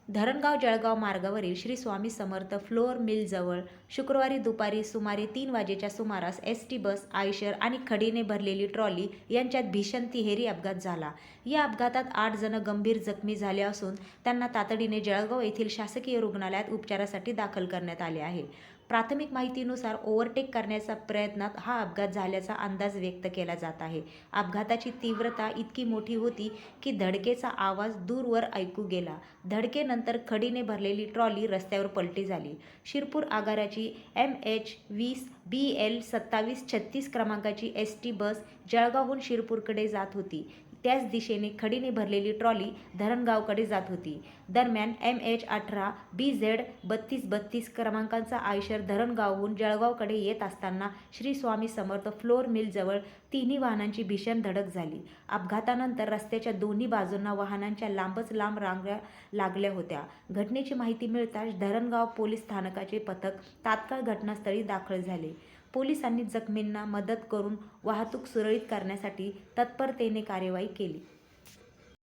धरणगाव जळगाव मार्गावरील श्री स्वामी समर्थ फ्लोअर मिलजवळ शुक्रवारी दुपारी सुमारे 3 वाजेच्या सुमारास एस.टी बस, आयशर आणि खडीने भरलेली ट्रॉली यांच्यात भीषण तिहेरी अपघात झाला. या अपघातात 8 जण गंभीर जखमी झाले असून त्यांना तातडीने जळगाव येथील शासकीय रुग्णालयात उपचारासाठी दाखल करण्यात आले आहे. प्राथमिक माहितीनुसार ओव्हरटेक करण्याच्या प्रयत्नात हा अपघात झाल्याचा अंदाज व्यक्त केला जात आहे. अपघाताची तीव्रता इतकी मोठी होती की धडकेचा आवाज दूरवर ऐकू गेला. धडकेनंतर खडीने भरलेली ट्रॉली रस्त्यावर पलटी झाली. शिरपूर आगाराची MH-20 BL 2736 क्रमांकाची एस.टी बस जळगावहून शिरपूरकडे जात होती. त्याच दिशेने खडीने भरलेली ट्रॉली धरणगावकडे जात होती. दरम्यान MH-18 BZ 3232 क्रमांकाचा आयशर धरणगावहून जळगावकडे येत असताना श्री स्वामी समर्थ फ्लोअर मिलजवळ तिन्ही वाहनांची भीषण धडक झाली. अपघातानंतर रस्त्याच्या दोन्ही बाजूंना वाहनांच्या लांबच लांब रांगा लागल्या होत्या. घटनेची माहिती मिळताच धरणगाव पोलीस स्थानकाचे पथक तात्काळ घटनास्थळी दाखल झाले. पोलिसांनी जखमींना मदत करून वाहतूक सुरळीत करण्यासाठी तत्परतेने कार्यवाही केली.